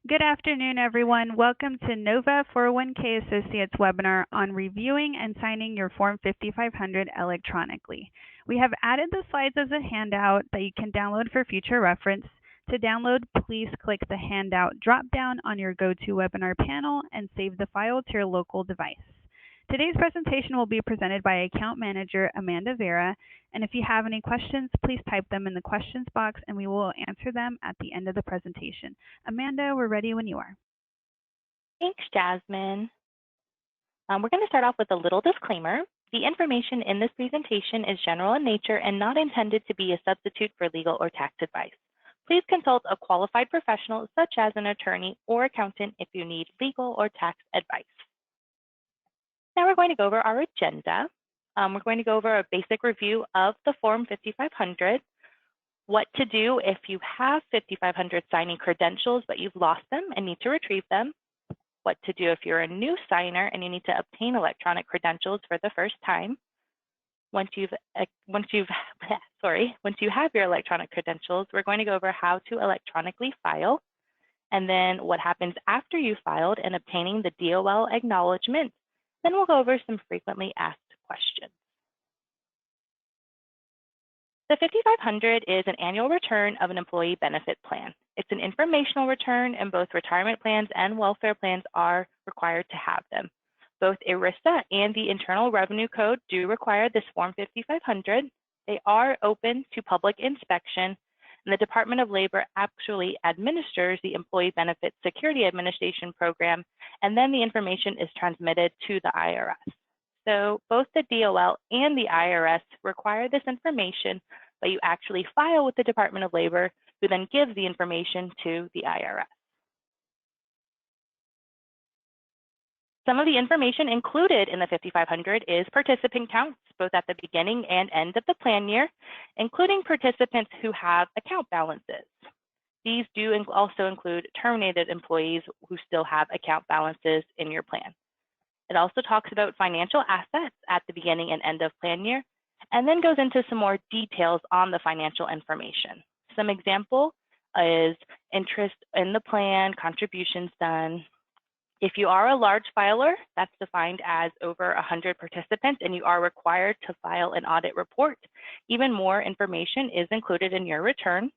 Good afternoon, everyone. Welcome to Nova 401k Associates webinar on reviewing and signing your Form 5500 electronically. We have added the slides as a handout that you can download for future reference. To download, please click the handout drop-down on your GoToWebinar panel and save the file to your local device. Today's presentation will be presented by Account Manager Amanda Vera, and if you have any questions, please type them in the questions box and we will answer them at the end of the presentation. Amanda, we're ready when you are. Thanks, Jasmine. We're going to start off with a little disclaimer. The information in this presentation is general in nature and not intended to be a substitute for legal or tax advice. Please consult a qualified professional such as an attorney or accountant if you need legal or tax advice. Now we're going to go over our agenda. We're going to go over a basic review of the Form 5500, what to do if you have 5500 signing credentials but you've lost them and need to retrieve them, what to do if you're a new signer and you need to obtain electronic credentials for the first time. Once you have your electronic credentials, we're going to go over how to electronically file, and then what happens after you filed and obtaining the DOL acknowledgement. Then we'll go over some frequently asked questions. The 5500 is an annual return of an employee benefit plan. It's an informational return, and both retirement plans and welfare plans are required to have them. Both ERISA and the Internal Revenue Code do require this Form 5500. They are open to public inspection, and the Department of Labor actually administers the Employee Benefit Security Administration program, and then the information is transmitted to the IRS. So both the DOL and the IRS require this information, but you actually file with the Department of Labor, who then gives the information to the IRS. Some of the information included in the 5500 is participant counts, both at the beginning and end of the plan year, including participants who have account balances. These do also include terminated employees who still have account balances in your plan. It also talks about financial assets at the beginning and end of plan year, and then goes into some more details on the financial information. Some example is interest in the plan, contributions done. If you are a large filer, that's defined as over 100 participants, and you are required to file an audit report. Even more information is included in your return.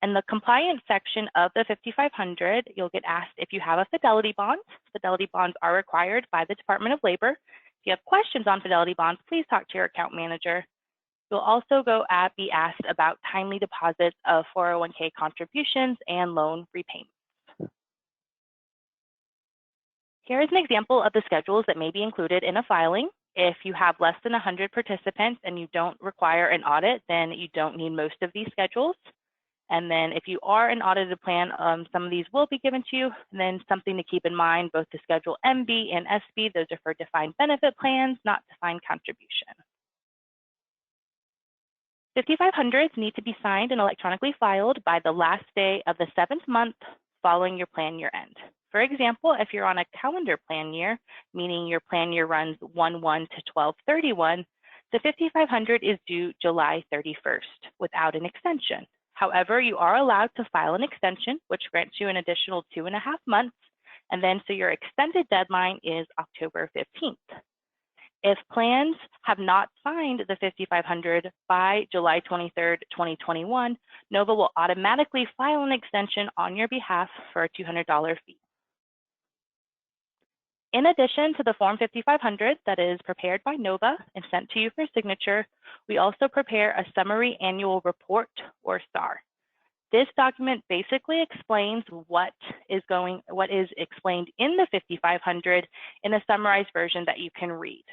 In the compliance section of the 5500, you'll get asked if you have a fidelity bond. Fidelity bonds are required by the Department of Labor. If you have questions on fidelity bonds, please talk to your account manager. You'll also be asked about timely deposits of 401k contributions and loan repayments. Here is an example of the schedules that may be included in a filing. If you have less than 100 participants and you don't require an audit, then you don't need most of these schedules. And then if you are an audited plan, some of these will be given to you. And then something to keep in mind, both the Schedule MB and SB, those are for defined benefit plans, not defined contribution. 5500s need to be signed and electronically filed by the last day of the 7th month following your plan year end. For example, if you're on a calendar plan year, meaning your plan year runs 1/1 to 12/31, the 5500 is due July 31st without an extension. However, you are allowed to file an extension, which grants you an additional 2.5 months, and then so your extended deadline is October 15th. If plans have not signed the 5500 by July 23rd, 2021, NOVA will automatically file an extension on your behalf for a $200 fee. In addition to the Form 5500 that is prepared by NOVA and sent to you for signature, we also prepare a Summary Annual Report, or SAR. This document basically explains what is explained in the 5500 in a summarized version that you can read.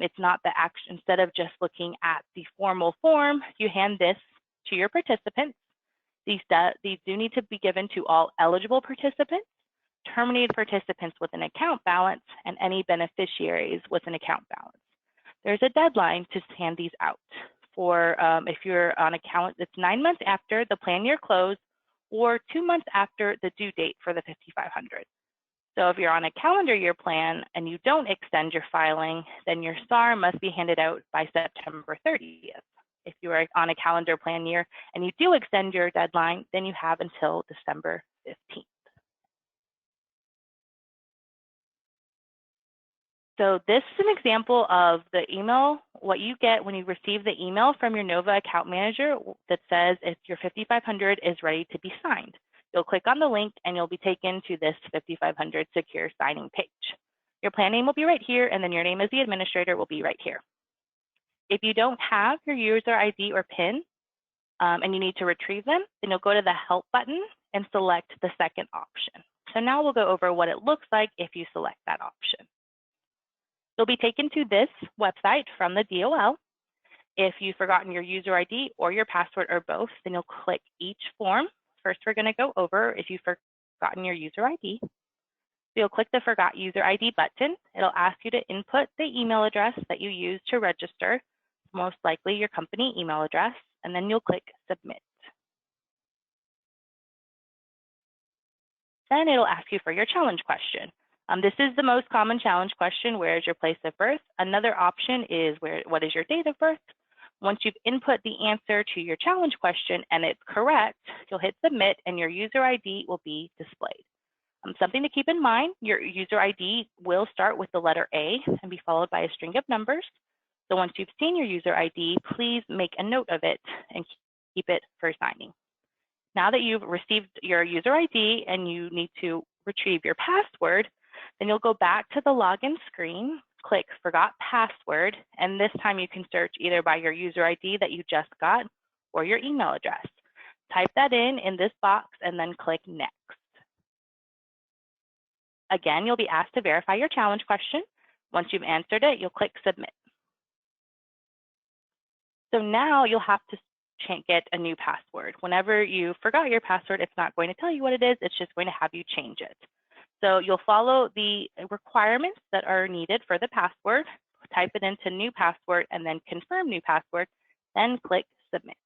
It's not the action. Instead of just looking at the formal form, you hand this to your participants. These do need to be given to all eligible participants, terminated participants with an account balance, and any beneficiaries with an account balance. There's a deadline to hand these out. For if you're on account, it's 9 months after the plan year close or 2 months after the due date for the 5500. So if you're on a calendar year plan and you don't extend your filing, then your SAR must be handed out by September 30th. If you are on a calendar plan year and you do extend your deadline, then you have until December 15th. So this is an example of the email, what you get when you receive the email from your Nova account manager that says if your 5500 is ready to be signed. You'll click on the link and you'll be taken to this 5500 secure signing page. Your plan name will be right here, and then your name as the administrator will be right here. If you don't have your user ID or PIN and you need to retrieve them, then you'll go to the Help button and select the second option. So now we'll go over what it looks like if you select that option. You'll be taken to this website from the DOL. If you've forgotten your user ID or your password or both, then you'll click each form. First, we're going to go over if you've forgotten your user ID. So you'll click the Forgot User ID button. It'll ask you to input the email address that you used to register, most likely your company email address, and then you'll click Submit. Then it'll ask you for your challenge question. This is the most common challenge question, where is your place of birth? Another option is what is your date of birth? Once you've input the answer to your challenge question and it's correct, you'll hit Submit and your user ID will be displayed. Something to keep in mind, your user ID will start with the letter A and be followed by a string of numbers. So once you've seen your user ID, please make a note of it and keep it for signing. Now that you've received your user ID and you need to retrieve your password, then you'll go back to the login screen, click Forgot Password, and this time you can search either by your user ID that you just got or your email address. Type that in this box and then click Next. Again, you'll be asked to verify your challenge question. Once you've answered it, you'll click Submit. So now you'll have to get a new password. Whenever you forgot your password, it's not going to tell you what it is, it's just going to have you change it. So you'll follow the requirements that are needed for the password, type it into new password, and then confirm new password, then click Submit.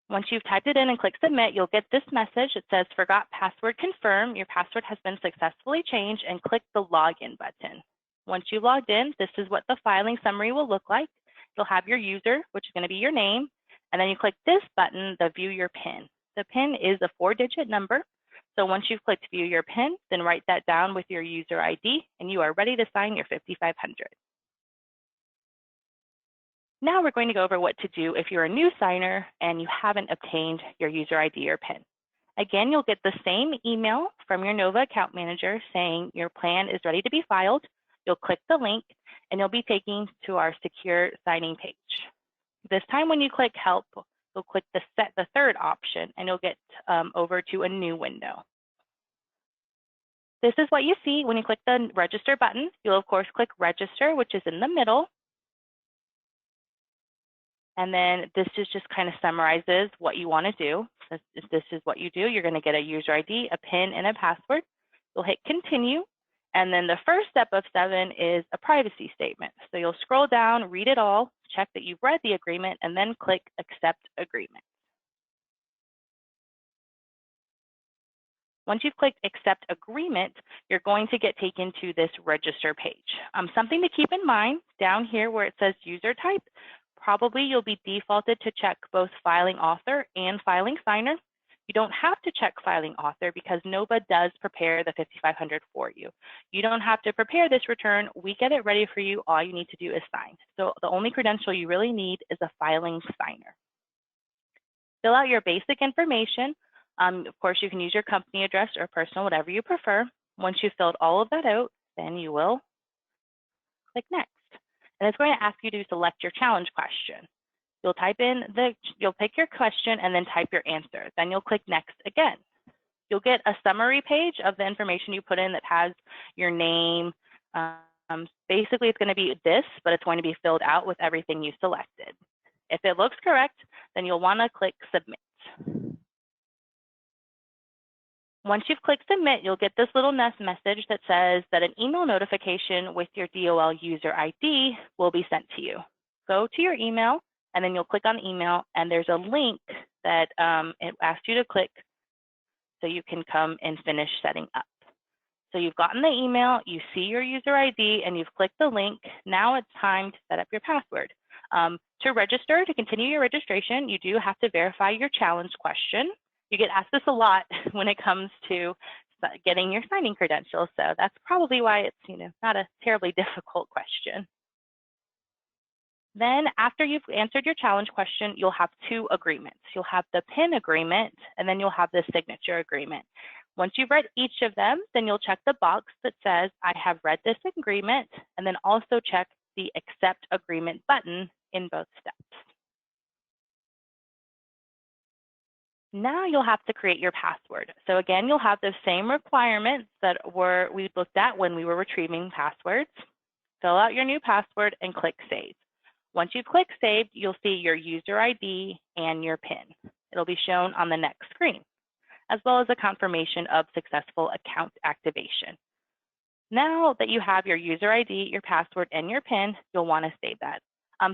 Once you've typed it in and click Submit, you'll get this message that says Forgot Password Confirm. Your password has been successfully changed, and click the Login button. Once you've logged in, this is what the filing summary will look like. You'll have your user, which is going to be your name, and then you click this button, the View Your PIN. The PIN is a 4-digit number. So once you've clicked View Your PIN, then write that down with your user ID, and you are ready to sign your 5500. Now we're going to go over what to do if you're a new signer and you haven't obtained your user ID or PIN. Again, you'll get the same email from your Nova account manager saying your plan is ready to be filed. You'll click the link, and you'll be taken to our secure signing page. This time when you click Help, you'll click the third option, and you'll get over to a new window. This is what you see when you click the Register button. You'll, of course, click Register, which is in the middle. And then this just kind of summarizes what you want to do. This is what you do. You're going to get a user ID, a PIN, and a password. You'll hit Continue. And then the first step of 7 is a privacy statement. So you'll scroll down, read it all, check that you've read the agreement, and then click Accept Agreement. Once you've clicked Accept Agreement, you're going to get taken to this Register page. Something to keep in mind, down here where it says User Type, probably you'll be defaulted to check both Filing Author and Filing Signer. You don't have to check Filing Author because Nova does prepare the 5500 for you. You don't have to prepare this return. We get it ready for you. All you need to do is sign. So the only credential you really need is a Filing Signer. Fill out your basic information. Of course, you can use your company address or personal, whatever you prefer. Once you've filled all of that out, then you will click Next. And it's going to ask you to select your challenge question. You'll you'll pick your question and then type your answer. Then you'll click Next again. You'll get a summary page of the information you put in that has your name. Basically, it's going to be this, but it's going to be filled out with everything you selected. If it looks correct, then you'll want to click Submit. Once you've clicked Submit, you'll get this little message that says that an email notification with your DOL user ID will be sent to you. Go to your email, and then you'll click on email, and there's a link that it asks you to click so you can come and finish setting up. So you've gotten the email, you see your user ID, and you've clicked the link. Now it's time to set up your password. To register, to continue your registration, you do have to verify your challenge question. You get asked this a lot when it comes to getting your signing credentials. So that's probably why it's, not a terribly difficult question. Then after you've answered your challenge question, you'll have two agreements. You'll have the PIN agreement, and then you'll have the signature agreement. Once you've read each of them, then you'll check the box that says, I have read this agreement, and then also check the accept agreement button in both steps. Now you'll have to create your password. So again, you'll have the same requirements that we looked at when we were retrieving passwords. Fill out your new password and click Save. Once you click Save, you'll see your user ID and your PIN. It'll be shown on the next screen, as well as a confirmation of successful account activation. Now that you have your user ID, your password, and your PIN, you'll want to save that.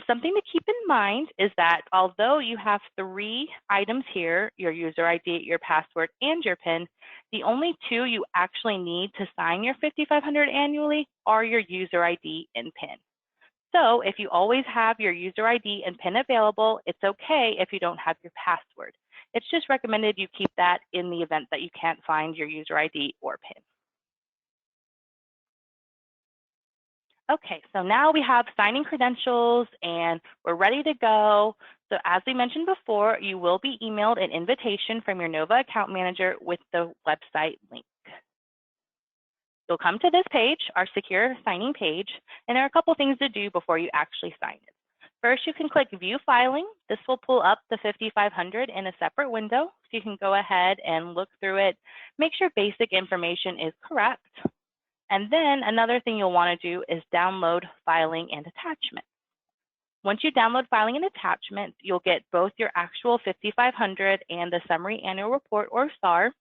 Something to keep in mind is that although you have 3 items here, your user ID, your password, and your PIN, the only 2 you actually need to sign your 5500 annually are your user ID and PIN. So if you always have your user ID and PIN available, it's okay if you don't have your password. It's just recommended you keep that in the event that you can't find your user ID or PIN. Okay, so now we have signing credentials and we're ready to go. So as we mentioned before, you will be emailed an invitation from your Nova account manager with the website link. You'll come to this page, our secure signing page, and there are a couple things to do before you actually sign it. First, you can click View Filing. This will pull up the 5500 in a separate window, so you can go ahead and look through it, make sure basic information is correct. And then another thing you'll want to do is download filing and attachment. Once you download filing and attachment, you'll get both your actual 5500 and the summary annual report, or SAR.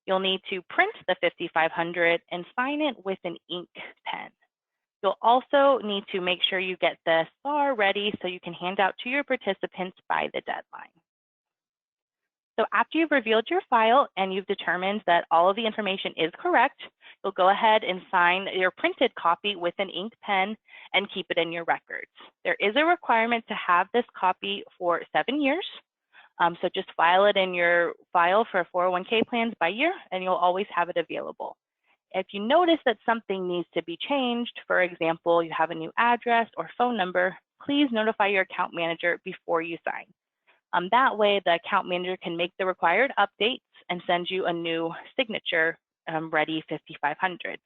You'll need to print the 5500 and sign it with an ink pen. You'll also need to make sure you get the SAR ready so you can hand out to your participants by the deadline. So after you've reviewed your file and you've determined that all of the information is correct, you'll go ahead and sign your printed copy with an ink pen and keep it in your records. There is a requirement to have this copy for 7 years. So just file it in your file for 401k plans by year, and you'll always have it available. If you notice that something needs to be changed, for example, you have a new address or phone number, please notify your account manager before you sign. That way, the account manager can make the required updates and send you a new signature ready 5500.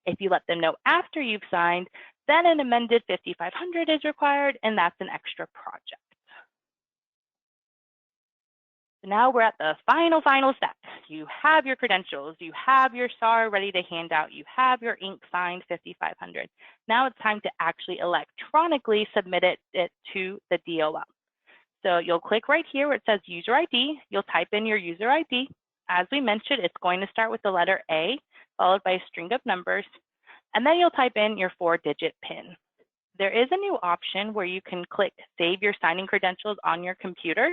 If you let them know after you've signed, then an amended 5500 is required, and that's an extra project. So now we're at the final step. You have your credentials, you have your SAR ready to hand out, you have your ink signed 5500. Now it's time to actually electronically submit it to the DOL. So you'll click right here where it says user ID. You'll type in your user ID. As we mentioned, it's going to start with the letter A, followed by a string of numbers, and then you'll type in your 4-digit PIN. There is a new option where you can click Save Your Signing Credentials on your computer.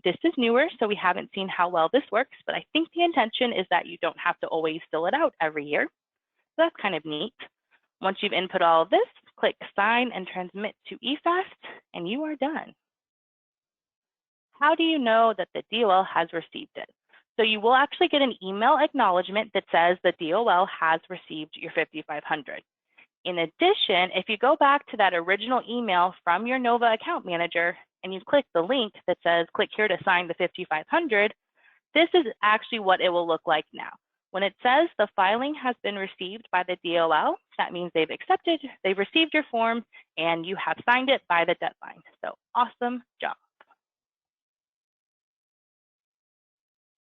This is newer, so we haven't seen how well this works, but I think the intention is that you don't have to always fill it out every year. So that's kind of neat. Once you've input all of this, click Sign and Transmit to eFast, and you are done. How do you know that the DOL has received it? So you will actually get an email acknowledgement that says the DOL has received your 5500. In addition, if you go back to that original email from your Nova account manager and you click the link that says click here to sign the 5500, this is actually what it will look like now. When it says the filing has been received by the DOL, that means they've received your form, and you have signed it by the deadline. So awesome job.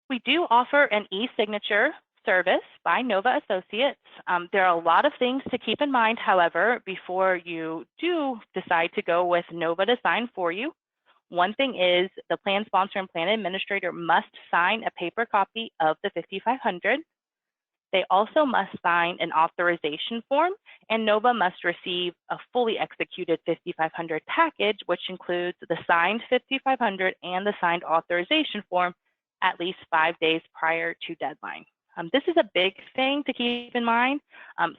We do offer an e-signature service by Nova Associates. There are a lot of things to keep in mind, however, before you do decide to go with Nova to sign for you. One thing is the plan sponsor and plan administrator must sign a paper copy of the 5500. They also must sign an authorization form, and Nova must receive a fully executed 5500 package, which includes the signed 5500 and the signed authorization form at least 5 days prior to deadline. This is a big thing to keep in mind.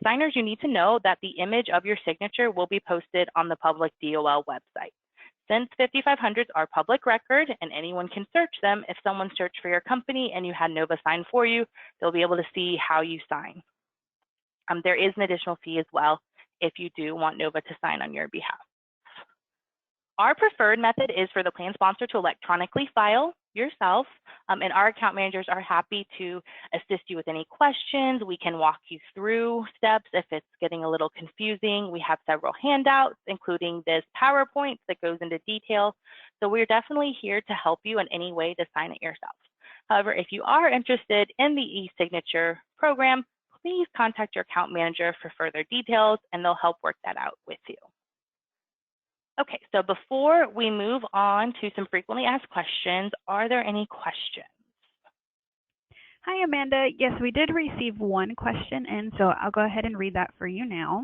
Signers, you need to know that the image of your signature will be posted on the public DOL website. Since 5500s are public record and anyone can search them, if someone searched for your company and you had Nova sign for you, they'll be able to see how you sign. There is an additional fee as well if you do want Nova to sign on your behalf. Our preferred method is for the plan sponsor to electronically file yourself, and our account managers are happy to assist you with any questions. We can walk you through steps if it's getting a little confusing. We have several handouts, including this PowerPoint that goes into detail. So we're definitely here to help you in any way to sign it yourself. However, if you are interested in the e-signature program, please contact your account manager for further details, and they'll help work that out with you. Okay, so before we move on to some frequently asked questions, are there any questions? Hi, Amanda. Yes, we did receive one question in, so I'll go ahead and read that for you now.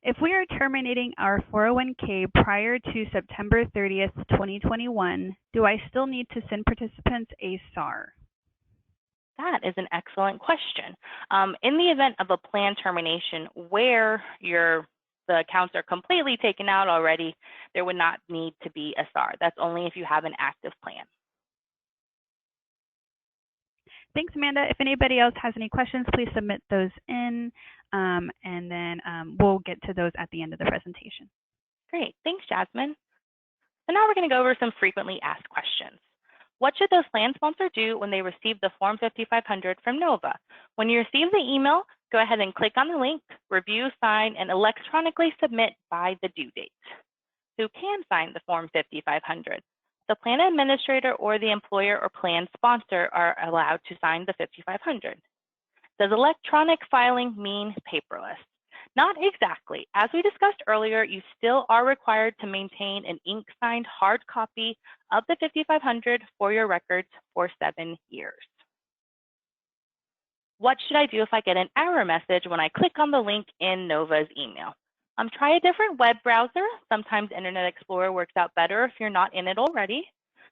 If we are terminating our 401k prior to September 30th, 2021, do I still need to send participants a SAR? That is an excellent question. In the event of a plan termination where the accounts are completely taken out already, there would not need to be a SAR. That's only if you have an active plan. Thanks, Amanda. If anybody else has any questions, please submit those in, and then we'll get to those at the end of the presentation. Great, thanks, Jasmine. So now we're going to go over some frequently asked questions. What should those plan sponsors do when they receive the Form 5500 from Nova? When you receive the email, go ahead and click on the link, review, sign, and electronically submit by the due date. Who can sign the Form 5500? The plan administrator or the employer or plan sponsor are allowed to sign the 5500. Does electronic filing mean paperless? Not exactly. As we discussed earlier, you still are required to maintain an ink-signed hard copy of the 5500 for your records for 7 years. What should I do if I get an error message when I click on the link in Nova's email? Try a different web browser. Sometimes Internet Explorer works out better if you're not in it already.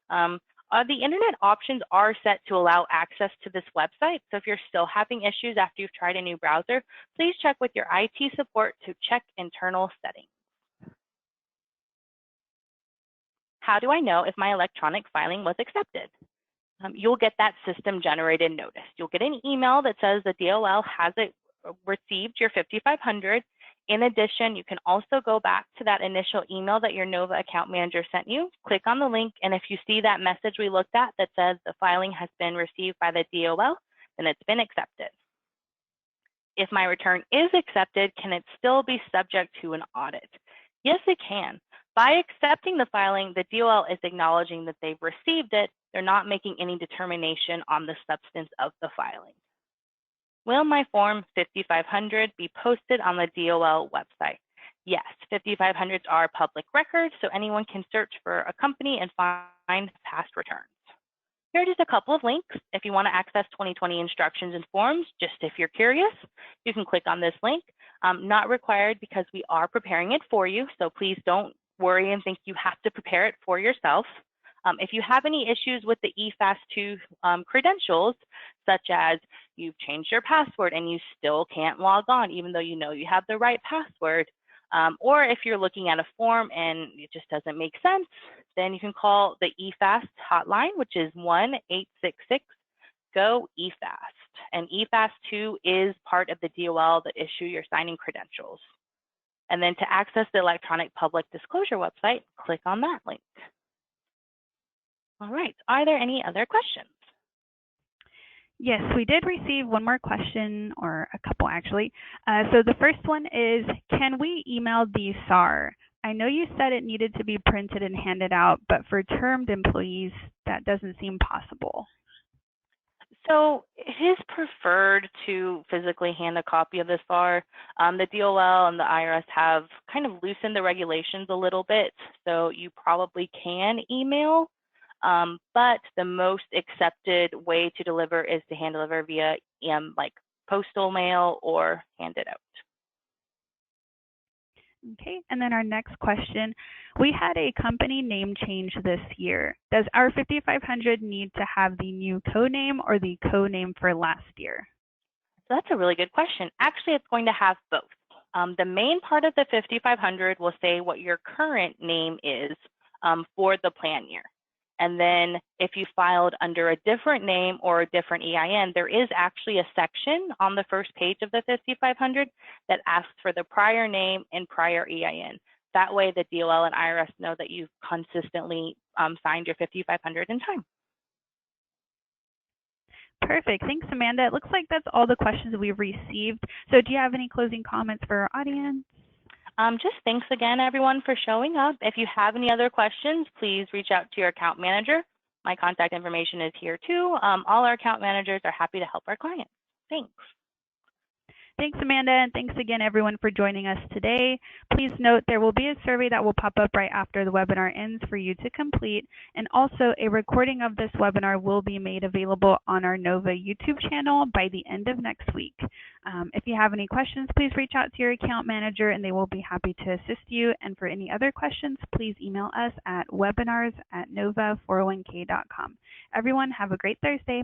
The internet options are set to allow access to this website. So if you're still having issues after you've tried a new browser, please check with your IT support to check internal settings. How do I know if my electronic filing was accepted? You'll get that system generated notice. You'll get an email that says the DOL has received your 5500. In addition, you can also go back to that initial email that your Nova account manager sent you, click on the link, and if you see that message we looked at that says the filing has been received by the DOL, then it's been accepted. If my return is accepted, can it still be subject to an audit? Yes, it can. By accepting the filing, the DOL is acknowledging that they've received it. They're not making any determination on the substance of the filing. Will my Form 5500 be posted on the DOL website? Yes, 5500s are public records, so anyone can search for a company and find past returns. Here are just a couple of links. If you want to access 2020 instructions and forms, just if you're curious, you can click on this link. Not required because we are preparing it for you, so please don't worry and think you have to prepare it for yourself. If you have any issues with the eFast2 credentials, such as you've changed your password and you still can't log on even though you know you have the right password, or if you're looking at a form and it just doesn't make sense, then you can call the eFast hotline, which is 1-866-GO-EFAST. And eFast2 is part of the DOL that issue your signing credentials. And then to access the electronic public disclosure website, click on that link. All right, are there any other questions? Yes, we did receive one more question, or a couple actually. So the first one is, can we email the SAR? I know you said it needed to be printed and handed out, but for termed employees, that doesn't seem possible. So it is preferred to physically hand a copy of the SAR. The DOL and the IRS have kind of loosened the regulations a little bit, so you probably can email. But the most accepted way to deliver is to hand deliver via like postal mail or hand it out. Okay, and then our next question. We had a company name change this year. Does our 5500 need to have the new code name or the code name for last year? So that's a really good question. Actually, it's going to have both. The main part of the 5500 will say what your current name is for the plan year. And then if you filed under a different name or a different EIN, there is actually a section on the first page of the 5500 that asks for the prior name and prior EIN. That way the DOL and IRS know that you've consistently signed your 5500 in time. Perfect. Thanks, Amanda. It looks like that's all the questions we've received. So do you have any closing comments for our audience? Just thanks again, everyone, for showing up. If you have any other questions, please reach out to your account manager. My contact information is here too. All our account managers are happy to help our clients. Thanks. Thanks, Amanda, and thanks again, everyone, for joining us today. Please note there will be a survey that will pop up right after the webinar ends for you to complete, and also a recording of this webinar will be made available on our NOVA YouTube channel by the end of next week. If you have any questions, please reach out to your account manager, and they will be happy to assist you. And for any other questions, please email us at webinars@nova401k.com. Everyone, have a great Thursday.